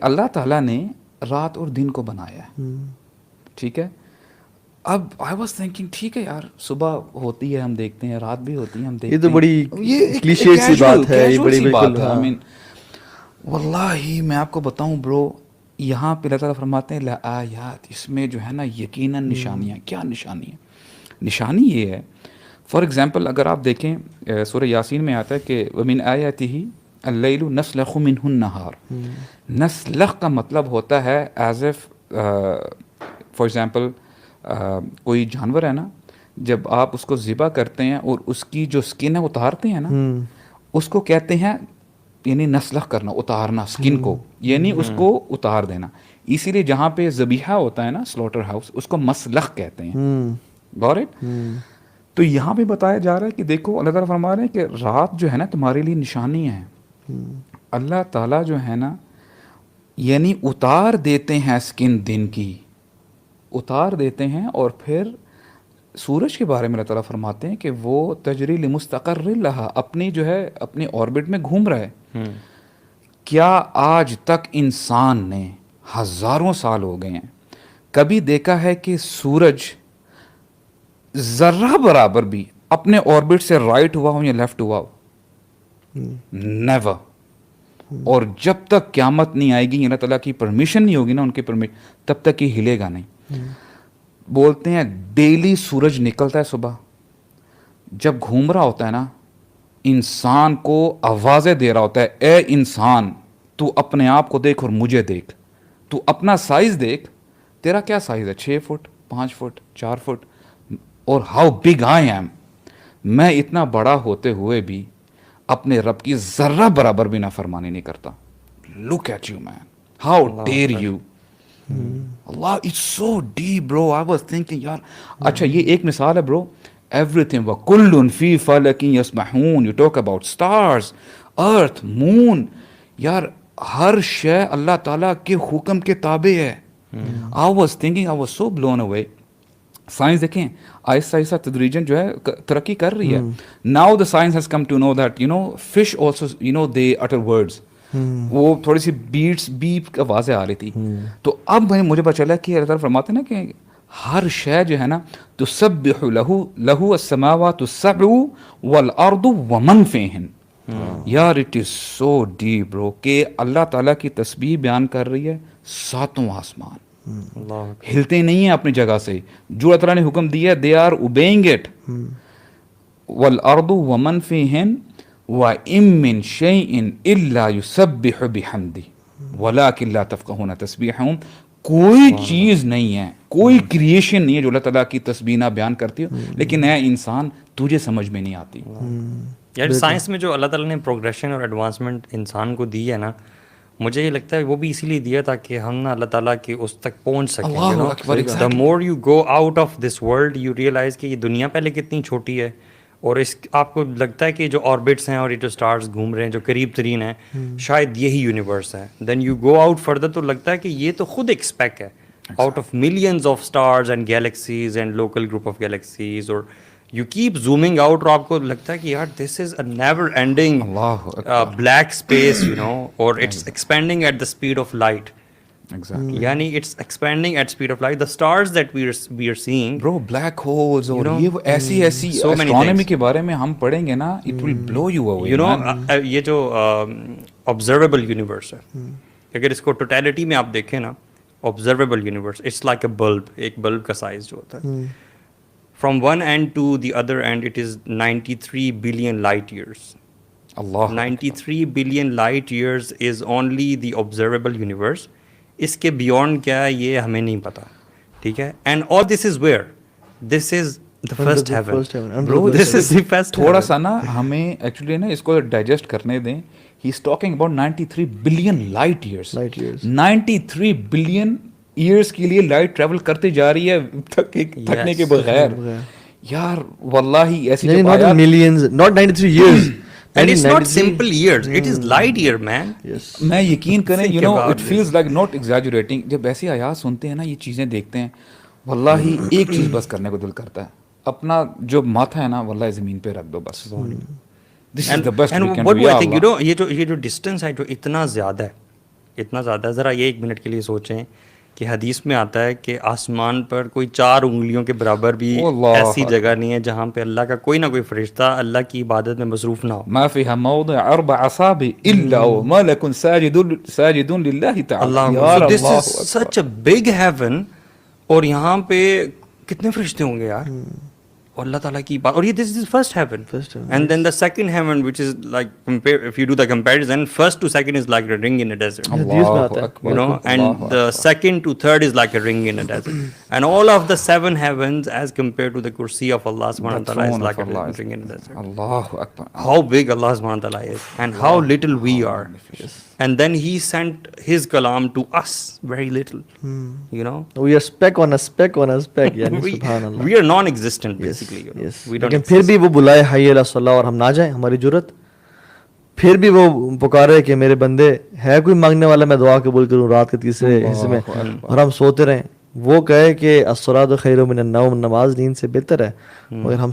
اللہ تعالیٰ نے رات اور دن کو بنایا ہے، ٹھیک ہے. اب آئی واز تھنکنگ ٹھیک ہے یار، صبح ہوتی ہے ہم دیکھتے ہیں، رات بھی ہوتی ہے ہم دیکھتے ہیں. یہ تو بڑی یہ کلیشیٹ سی بات ہے، یہ بڑی بات بالکل. ہے. ہاں واللہ میں آپ کو بتاؤں برو، یہاں پہ اللہ تعالیٰ فرماتے ہیں لآیات، اس میں جو ہے نا یقیناً نشانیاں. کیا نشانی ہے؟ نشانی یہ ہے، فار ایگزامپل اگر آپ دیکھیں سورہ یاسین میں آتا ہے کہ وَمِنْ آیَاتِهِ اللیل نسلخ منہ النہار. نسلخ کا مطلب ہوتا ہے ایز اف فار ایگزامپل کوئی جانور ہے نا، جب آپ اس کو ذبح کرتے ہیں اور اس کی جو سکن ہے اتارتے ہیں نا، اس کو کہتے ہیں یعنی نسلخ کرنا، اتارنا سکن کو، یعنی اس کو اتار دینا. اسی لیے جہاں پہ ذبیحہ ہوتا ہے نا سلوٹر ہاؤس، اس کو مسلخ کہتے ہیں. Got it؟ تو یہاں پہ بتایا جا رہا ہے کہ دیکھو اللہ تعالیٰ فرما رہے ہیں کہ رات جو ہے نا تمہارے لیے نشانی ہے. اللہ تعالیٰ جو ہے نا یعنی اتار دیتے ہیں سکن دن کی، اتار دیتے ہیں، اور پھر سورج کے بارے میں اللہ تعالیٰ فرماتے ہیں کہ وہ تجری لمستقر لہا، اپنی جو ہے اپنے آربٹ میں گھوم رہا ہے. کیا آج تک انسان نے، ہزاروں سال ہو گئے ہیں، کبھی دیکھا ہے کہ سورج ذرہ برابر بھی اپنے آربٹ سے رائٹ ہوا ہو یا لیفٹ ہوا ہو؟ نیور. اور جب تک قیامت نہیں آئے گی، اللہ تعالیٰ کی پرمیشن نہیں ہوگی نا، ان کی پرمیشن، تب تک یہ ہلے گا نہیں. بولتے ہیں ڈیلی سورج نکلتا ہے صبح، جب گھوم رہا ہوتا ہے نا، انسان کو آوازیں دے رہا ہوتا ہے، اے انسان تو اپنے آپ کو دیکھ اور مجھے دیکھ، تو اپنا سائز دیکھ، تیرا کیا سائز ہے، 6 فٹ 5 فٹ 4 فٹ، اور ہاؤ بگ آئی ایم، میں اتنا بڑا ہوتے ہوئے بھی اپنے رب کی ذرہ برابر بھی نافرمانی نہیں کرتا. Look at you man, how dare you. اللہ it's so deep bro. I was thinking یار، اچھا یہ ایک مثال ہے برو. ایوری تھنگ وَكُلٌّ فِي فَلَكٍ يَسْبَحُونَ. یو ٹاک اباؤٹ اسٹارز، ارتھ، مون، یار ہر شے اللہ تعالیٰ کے حکم کے تابع ہے. I was thinking, I was so blown away. Science دیکھیں آہستہ آہستہ تدریجن جو ہے ترقی کر رہی ہے. Now the science has come to know that fish also they utter words. وہ تھوڑی سی بیٹس بیپ آوازیں آ رہی تھی. تو اب مجھے پتا چلا کہ اللہ تعالیٰ فرماتے ہیں نا کہ ہر شے جو ہے نا تسبح لہو السماوات السبع والارض ومن فیہن. یار اٹ از سو ڈیپ برو کہ اللہ تعالیٰ کی تسبیح بیان کر رہی ہے ساتوں آسمان، ہلتے نہیں ہیں اپنی جگہ سے. جو اللہ تعالیٰ نے حکم دیا دے آر اوبیئنگ اٹ. والارض ومن فیہن وَإِن مِّن شَيْءٍ إِلَّا يُسَبِّحُ بِحَمْدِهِ وَلَٰكِن لَّا تَفْقَهُونَ تَسْبِيحَهُم. کوئی چیز نہیں ہے، کوئی کریشن نہیں ہے جو اللہ تعالیٰ کی تسبیح نہ بیان کرتی ہو، لیکن اے انسان تجھے سمجھ میں نہیں آتی. یار سائنس میں جو اللہ تعالیٰ نے پروگریشن اور ایڈوانسمنٹ انسان کو دی ہے نا، مجھے یہ لگتا ہے وہ بھی اسی لیے دیا تاکہ ہم نا اللہ تعالیٰ کے اس تک پہنچ سکیں. اللہ اکبر. The more you go out of this world you realise کہ یہ دنیا پہلے کتنی چھوٹی ہے، اور اس آپ کو لگتا ہے کہ جو آربٹس ہیں اور یہ جو اسٹارز گھوم رہے ہیں جو قریب ترین ہیں شاید یہی یونیورس ہے. Then you go out further تو لگتا ہے کہ یہ تو خود ایک اسپیک ہے out of millions of stars and galaxies and local group of galaxies. اور یو کیپ زومنگ آؤٹ اور آپ کو لگتا ہے کہ یار this is a never ending black space اور it's expanding at the speed of light. یعنی it's expanding at speed of light. The stars that we are seeing bro, black holes اور یہ وہ ایسی ایسٹرونومی کے بارے میں ہم پڑھیں گے نا، it will blue you away. یہ جو آبزرویبل یونیورس ہے، اگر اس کو ٹوٹیلٹی میں آپ دیکھیں نا، observable universe it's like a bulb. ایک بلب کا سائز جو ہوتا ہے، from one end to the other end it is 93 billion light years. اللہ 93 billion light years is only the observable universe. اس کے بیونڈ کیا ہے یہ ہمیں نہیں پتا، ٹھیک ہے. And all this is where, this is the first heaven bro, this is the first. تھوڑا سا نا ہمیں ایکچولی نا اس کو ڈائجسٹ کرنے دیں. He is talking about 93 billion light years. 93 billion years کے لیے لائٹ ٹریول کرتے جا رہی ہے تھکنے کے بغیر. یار واللہ ایسی not 93 years. And it's not simple years, it is light year man. میں یقین کریں it feels like not exaggerating. جب ایسی آیات سنتے ہیں نا، یہ چیزیں دیکھتے ہیں، واللہ ایک چیز بس کرنے کو دل کرتا ہے، اپنا جو ماتھا ہے نا واللہ زمین پہ رکھ دو بس. This is the best we can do. And what do I think, یہ جو ڈسٹینس ہے جو اتنا زیادہ ہے، اتنا زیادہ ہے. ذرا یہ 1 منٹ کے لیے سوچیں کہ حدیث میں آتا ہے کہ آسمان پر کوئی 4 انگلیوں کے برابر بھی ایسی جگہ نہیں ہے جہاں پہ اللہ کا کوئی نہ کوئی فرشتہ اللہ کی عبادت میں مصروف نہ ہو. ما فيها موضع 4 أصابع إلا وملك ساجد لله تعالى. اللہ دس از سچ اے بگ ہیون. اور یہاں پہ کتنے فرشتے ہوں گے یار, اور اللہ تعالیٰ کی بات. اور یہ this is first heaven, and then the second heaven which is like if you do the comparison, first to second is like a ring in a desert, you know, and the second to third is like a ring in a desert, and all of the 7 heavens as compared to the kursi of Allah subhanahu wa ta'ala is like a ring in a desert. Allahu Akbar. How big Allah subhanahu wa ta'ala is and how little we are. And then he sent his kalam to us very little, you know. We are speck on a speck on a speck. Yani subhanallah. We are non-existent basically, you know. Yes. We don't لیکن پھر بھی وہ بلائے حی علی الصلاۃ اور ہم نہ جائیں, ہماری جرت. پھر بھی وہ پکارے کہ میرے بندے ہے کوئی مانگنے والا, میں دعا قبول کروں رات کے تیسرے حصے میں, اور ہم سوتے رہیں. وہ کہے کہ الصلاۃ خیر من النوم, نماز نیند سے بہتر ہے, مگر ہم